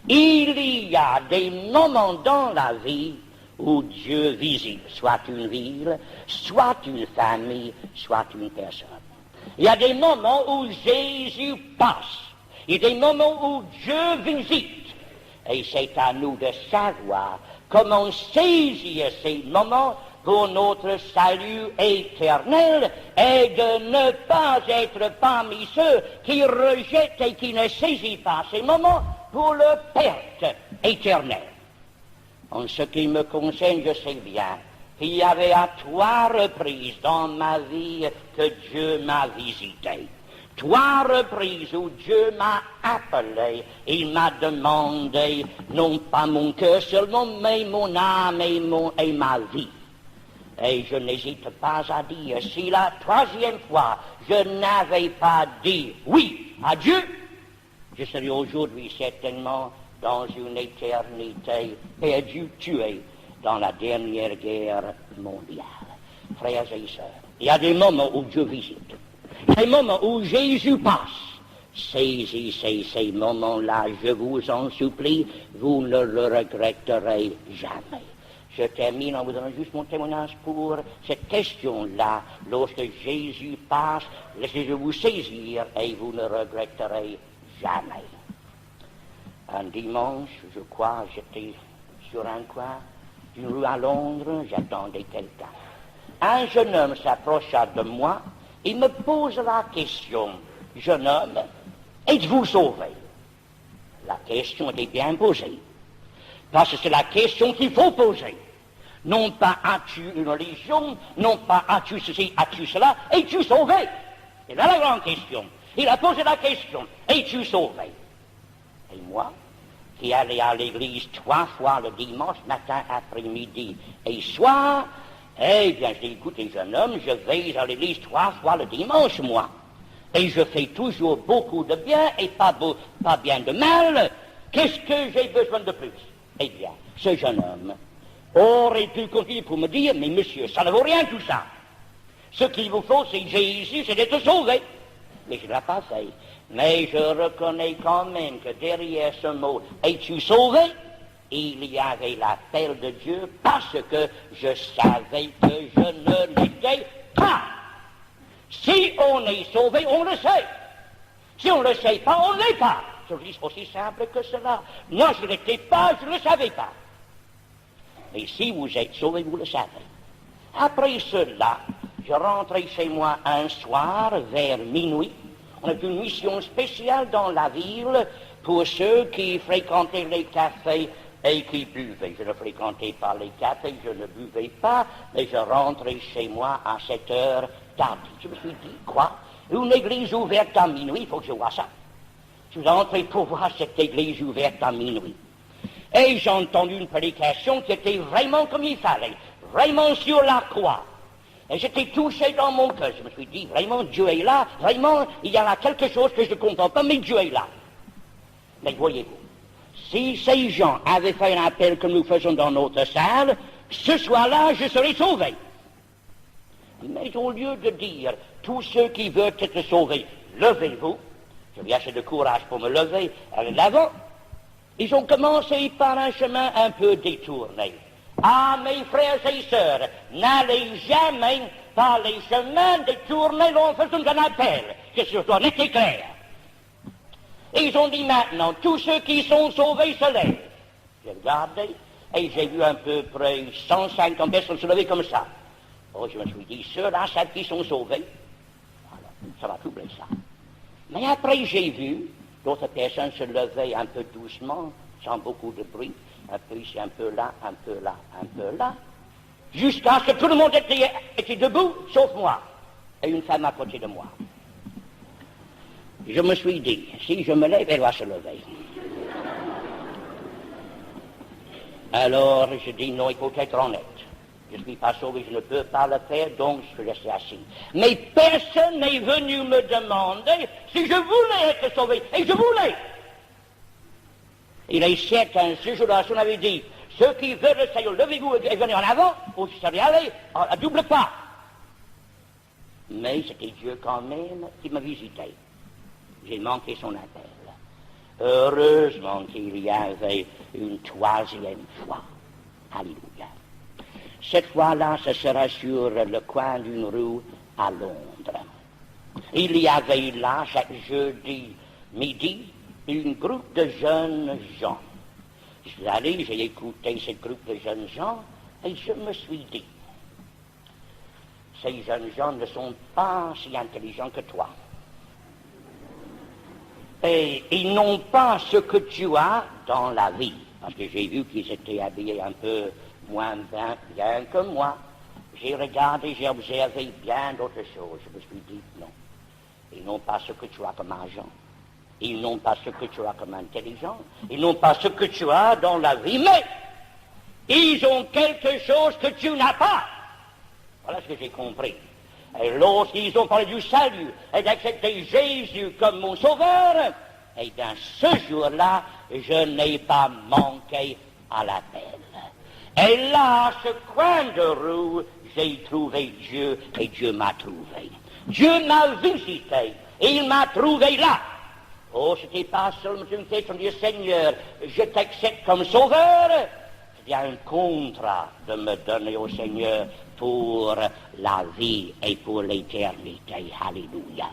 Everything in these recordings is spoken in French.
Il y a des moments dans la vie où Dieu visite soit une ville, soit une famille, soit une personne. Il y a des moments où Jésus passe. Il y a des moments où Dieu visite. Et c'est à nous de savoir comment saisir ces moments pour notre salut éternel et de ne pas être parmi ceux qui rejettent et qui ne saisissent pas ces moments pour leur perte éternelle. En ce qui me concerne, je sais bien qu'il y avait à 3 reprises dans ma vie que Dieu m'a visité. 3 reprises où Dieu m'a appelé, il m'a demandé, non pas mon cœur seulement, mais mon âme et ma vie. Et je n'hésite pas à dire, si la 3e fois je n'avais pas dit oui à Dieu, je serais aujourd'hui certainement dans une éternité perdue, tuée dans la dernière guerre mondiale. Frères et sœurs, il y a des moments où Dieu visite, des moments où Jésus passe. Saisissez ces moments-là, je vous en supplie, vous ne le regretterez jamais. Je termine en vous donnant juste mon témoignage pour cette question-là. Lorsque Jésus passe, laissez-je vous saisir et vous ne regretterez jamais. Un dimanche, je crois, j'étais sur un coin d'une rue à Londres, j'attendais quelqu'un. Un jeune homme s'approcha de moi, il me pose la question, jeune homme, êtes-vous sauvé? La question était bien posée, parce que c'est la question qu'il faut poser. Non pas as-tu une religion, non pas as-tu ceci, as-tu cela, es-tu sauvé? C'est là la grande question. Il a posé la question, es-tu sauvé? Et moi, qui allais à l'église 3 fois le dimanche, matin, après-midi et soir, eh bien, j'ai dit, écoutez, jeune homme, je vais à l'église 3 fois le dimanche, moi. Et je fais toujours beaucoup de bien et pas bien de mal. Qu'est-ce que j'ai besoin de plus? Eh bien, ce jeune homme aurait pu continuer pour me dire, mais monsieur, ça ne vaut rien tout ça. Ce qu'il vous faut, c'est Jésus, c'est d'être sauvé. Mais je ne l'ai pas fait. Mais je reconnais quand même que derrière ce mot « es-tu sauvé ?» il y avait l'appel de Dieu parce que je savais que je ne l'étais pas. Si on est sauvé, on le sait. Si on ne le sait pas, on ne l'est pas. C'est aussi simple que cela. Moi, je ne l'étais pas, je ne le savais pas. Mais si vous êtes sauvé, vous le savez. Après cela, je rentrais chez moi un soir vers minuit. On a une mission spéciale dans la ville pour ceux qui fréquentaient les cafés et qui buvaient. Je ne fréquentais pas les cafés, je ne buvais pas, mais je rentrais chez moi à 7 heures tardive. Je me suis dit, quoi? Une église ouverte à minuit, il faut que je vois ça. Je suis entré pour voir cette église ouverte à minuit. Et j'ai entendu une prédication qui était vraiment comme il fallait, vraiment sur la croix. Et j'étais touché dans mon cœur. Je me suis dit, vraiment, Dieu est là, vraiment, il y a là quelque chose que je ne comprends pas, mais Dieu est là. Mais voyez-vous, si ces gens avaient fait un appel que nous faisons dans notre salle, ce soir-là, je serais sauvé. Mais au lieu de dire, tous ceux qui veulent être sauvés, levez-vous, j'avais assez de courage pour me lever, aller de l'avant, ils ont commencé par un chemin un peu détourné. Ah, mes frères et sœurs, n'allez jamais par les chemins détournés en faisant un appel, que ce soit net et clair. Ils ont dit maintenant, tous ceux qui sont sauvés se lèvent. J'ai regardé et j'ai vu à peu près 150 personnes se lever comme ça. Oh, je me suis dit, ceux-là savent qu'ils sont sauvés. Alors, ça va troubler ça. Mais après, j'ai vu d'autres personnes se lever un peu doucement, sans beaucoup de bruit, un peu ici, un peu là, un peu là, un peu là, jusqu'à ce que tout le monde était debout, sauf moi, et une femme à côté de moi. Je me suis dit, si je me lève, elle va se lever. Alors, je dis, non, il faut être honnête. Je ne suis pas sauvé, je ne peux pas le faire, donc je suis resté assis. Mais personne n'est venu me demander si je voulais être sauvé, et je voulais. Il est certain, ce jour-là, si on avait dit, ceux qui veulent le Seigneur, levez-vous et venez en avant, ou je serais allé à double pas. Mais c'était Dieu quand même qui m'a visité. J'ai manqué son appel. Heureusement qu'il y avait une troisième fois. Alléluia. Cette fois-là, ce sera sur le coin d'une rue à Londres. Il y avait là, chaque jeudi midi, une groupe de jeunes gens. Je suis allé, j'ai écouté ce groupe de jeunes gens, et je me suis dit, ces jeunes gens ne sont pas si intelligents que toi. Et ils n'ont pas ce que tu as dans la vie. Parce que j'ai vu qu'ils étaient habillés un peu moins bien que moi. J'ai regardé, j'ai observé bien d'autres choses. Je me suis dit, non. Ils n'ont pas ce que tu as comme argent. Ils n'ont pas ce que tu as comme intelligence. Ils n'ont pas ce que tu as dans la vie. Mais ils ont quelque chose que tu n'as pas. Voilà ce que j'ai compris. Et lorsqu'ils ont parlé du salut et d'accepter Jésus comme mon sauveur, et bien ce jour-là, je n'ai pas manqué à l'appel. Et là, à ce coin de rue, j'ai trouvé Dieu et Dieu m'a trouvé. Dieu m'a visité et il m'a trouvé là. Oh, c'était pas seulement une question de dire, Seigneur, je t'accepte comme sauveur. C'était un contrat de me donner au Seigneur pour la vie et pour l'éternité. Alléluia.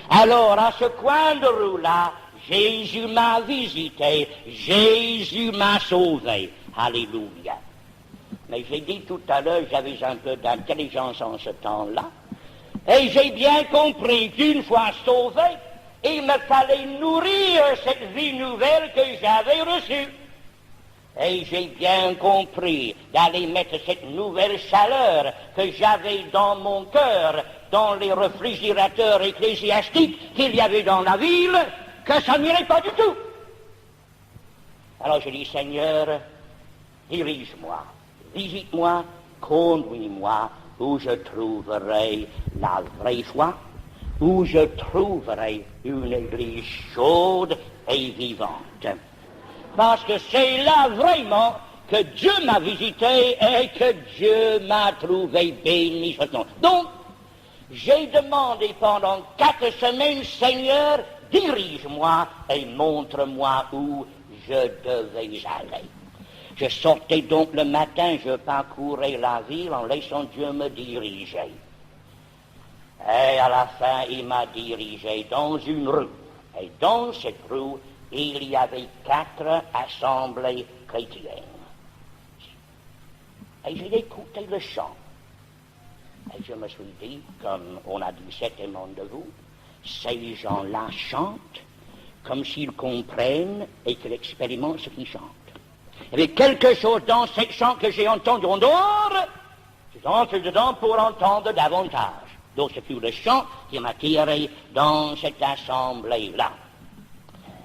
Alors, à ce coin de rue-là, Jésus m'a visité, Jésus m'a sauvé. Alléluia. Mais j'ai dit tout à l'heure, j'avais un peu d'intelligence en ce temps-là, et j'ai bien compris qu'une fois sauvé, il me fallait nourrir cette vie nouvelle que j'avais reçue. Et j'ai bien compris d'aller mettre cette nouvelle chaleur que j'avais dans mon cœur, dans les réfrigérateurs ecclésiastiques qu'il y avait dans la ville, que ça n'irait pas du tout. Alors je dis, Seigneur, dirige-moi, visite-moi, conduis-moi, où je trouverai la vraie foi, où je trouverai une église chaude et vivante. Parce que c'est là vraiment que Dieu m'a visité et que Dieu m'a trouvé, béni soit son nom. Donc, j'ai demandé pendant 4 semaines, Seigneur, dirige-moi et montre-moi où je devais aller. Je sortais donc le matin, je parcourais la ville en laissant Dieu me diriger. Et à la fin, il m'a dirigé dans une rue. Et dans cette rue, il y avait 4 assemblées chrétiennes. Et j'ai écouté le chant. Et je me suis dit, comme on a dit certainement de vous, ces gens-là chantent comme s'ils comprennent et qu'ils expérimentent ce qu'ils chantent. Il y avait quelque chose dans ces chants que j'ai entendu en dehors, je suis entré dedans pour entendre davantage. Donc ce fut le chant qui m'a tiré dans cette assemblée-là.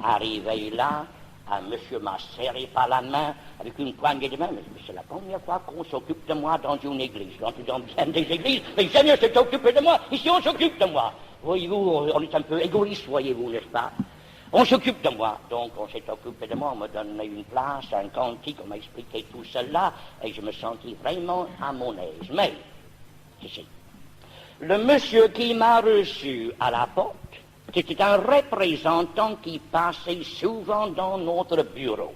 Arrivé là, un monsieur m'a serré par la main avec une poignée de main. Mais c'est la première fois qu'on s'occupe de moi dans une église. J'entre dans bien des églises, mais le Seigneur s'est occupé de moi. Ici, on s'occupe de moi. Voyez-vous, on est un peu égoïste, voyez-vous, n'est-ce pas? On s'occupe de moi. Donc, on s'est occupé de moi. On me donnait une place, un cantique, on m'a expliqué tout cela, et je me sentis vraiment à mon aise. Mais, ceci, le monsieur qui m'a reçu à la porte, c'était un représentant qui passait souvent dans notre bureau.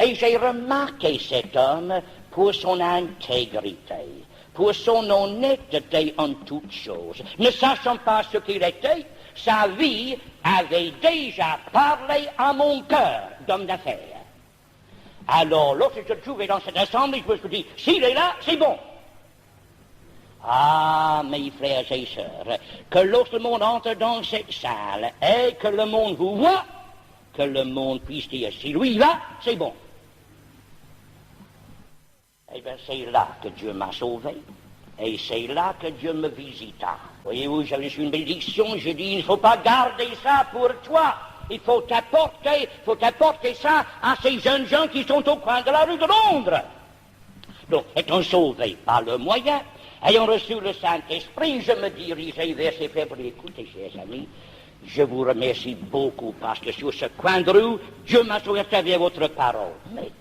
Et j'ai remarqué cet homme pour son intégrité, pour son honnêteté en toutes choses. Ne sachant pas ce qu'il était, sa vie avait déjà parlé à mon cœur d'homme d'affaires. Alors, lorsque je me trouvais dans cette assemblée, je me suis dit, s'il est là, c'est bon. Ah, mes frères et sœurs, que lorsque le monde entre dans cette salle et que le monde vous voit, que le monde puisse dire, si lui va, c'est bon. Eh bien, c'est là que Dieu m'a sauvé, et c'est là que Dieu me visita. Voyez-vous, j'avais une bénédiction, je dis, il ne faut pas garder ça pour toi, il faut t'apporter ça à ces jeunes gens qui sont au coin de la rue de Londres. Donc, étant sauvés par le moyen, ayant reçu le Saint-Esprit, je me dirigeais vers ces frères pour dire, écoutez, chers amis, je vous remercie beaucoup parce que sur ce coin de rue, Dieu m'a sauvé à travers votre parole. Mais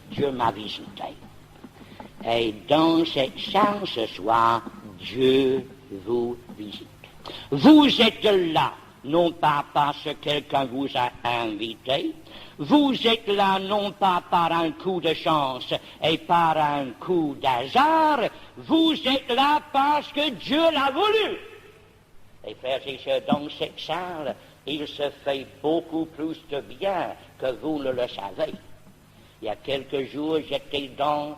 Dieu m'a visité. Et dans cette salle ce soir, Dieu vous visite. Vous êtes là, non pas parce que quelqu'un vous a invité. Vous êtes là non pas par un coup de chance et par un coup d'hasard. Vous êtes là parce que Dieu l'a voulu. Et frères et sœurs, dans cette salle, il se fait beaucoup plus de bien que vous ne le savez. Il y a quelques jours, j'étais dans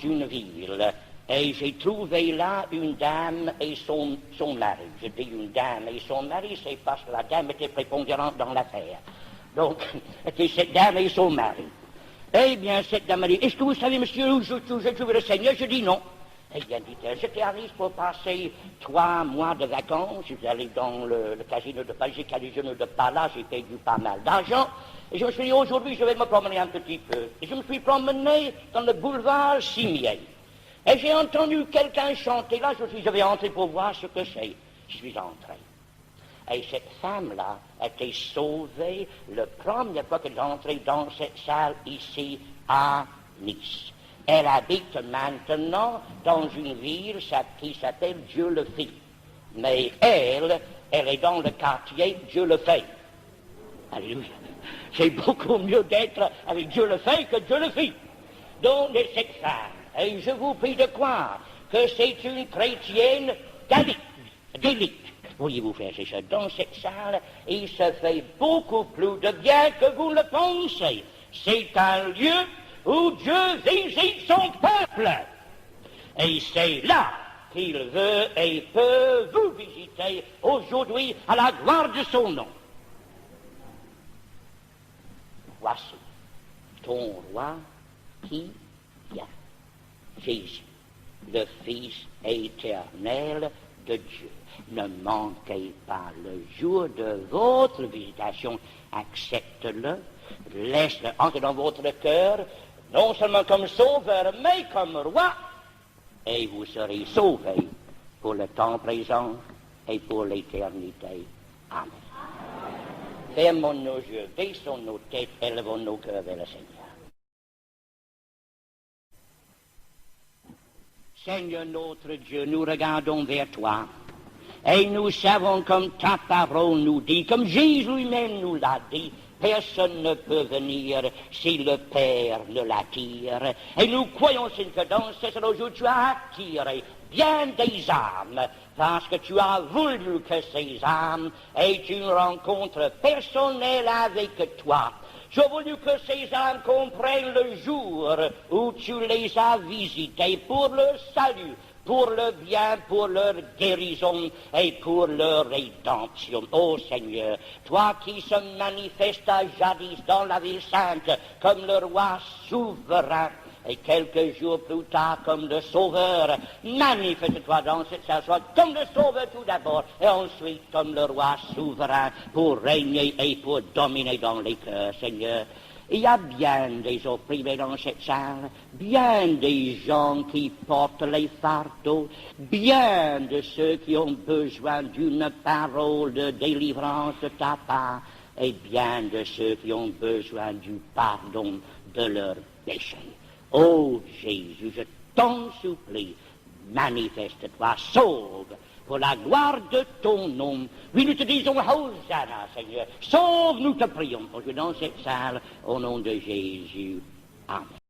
une ville et j'ai trouvé là une dame et son mari. Je dis une dame et son mari, c'est parce que la dame était prépondérante dans l'affaire. Donc, c'était cette dame et son mari. Eh bien, cette dame m'a dit, est-ce que vous savez, monsieur, où j'ai trouvé le Seigneur? Je dis non. Eh bien, dit-elle, j'étais à Nice pour passer 3 mois de vacances. Je suis allé dans le casino de Paris, j'ai casino de Pala, j'ai payé pas mal d'argent. Et je me suis dit, aujourd'hui, je vais me promener un petit peu. Et je me suis promené dans le boulevard Cimier. Et j'ai entendu quelqu'un chanter là, je vais entrer pour voir ce que c'est. Je suis entré. Et cette femme-là était sauvée la première fois qu'elle est entrée dans cette salle ici à Nice. Elle habite maintenant dans une ville qui s'appelle Dieu-le-Fit. Mais elle est dans le quartier Dieu-le-Fait. Alléluia. C'est beaucoup mieux d'être avec Dieu-le-Fait que Dieu-le-Fit. Donc, cette femme, et je vous prie de croire que c'est une chrétienne d'élite. Voyez-vous, frères et sœurs, dans cette salle, il se fait beaucoup plus de bien que vous le pensez. C'est un lieu où Dieu visite son peuple. Et c'est là qu'il veut et peut vous visiter aujourd'hui à la gloire de son nom. Voici ton roi qui vient, Jésus, le Fils éternel de Dieu. Ne manquez pas le jour de votre visitation, accepte-le, laisse-le entrer dans votre cœur, non seulement comme sauveur, mais comme roi, et vous serez sauvés pour le temps présent et pour l'éternité. Amen. Fermons nos yeux, baissons nos têtes, élevons nos cœurs vers le Seigneur. Seigneur notre Dieu, nous regardons vers toi, et nous savons comme ta parole nous dit, comme Jésus lui-même nous l'a dit, personne ne peut venir si le Père ne l'attire. Et nous croyons, Seigneur, que dans ce jour, tu as attiré bien des âmes, parce que tu as voulu que ces âmes aient une rencontre personnelle avec toi. Tu as voulu que ces âmes comprennent le jour où tu les as visitées pour leur salut, pour le bien, pour leur guérison et pour leur rédemption. Ô Seigneur, toi qui se manifestas jadis dans la ville sainte comme le roi souverain, et quelques jours plus tard comme le Sauveur, manifeste-toi dans cette salle, comme le Sauveur tout d'abord, et ensuite comme le roi souverain pour régner et pour dominer dans les cœurs, Seigneur. Il y a bien des opprimés dans cette salle, bien des gens qui portent les fardeaux, bien de ceux qui ont besoin d'une parole de délivrance de ta part, et bien de ceux qui ont besoin du pardon de leurs péchés. Ô Jésus, je t'en supplie, manifeste-toi, sauve, pour la gloire de ton nom. Oui, nous te disons, Hosanna, Seigneur, sauve, nous te prions, aujourd'hui dans cette salle, au nom de Jésus. Amen.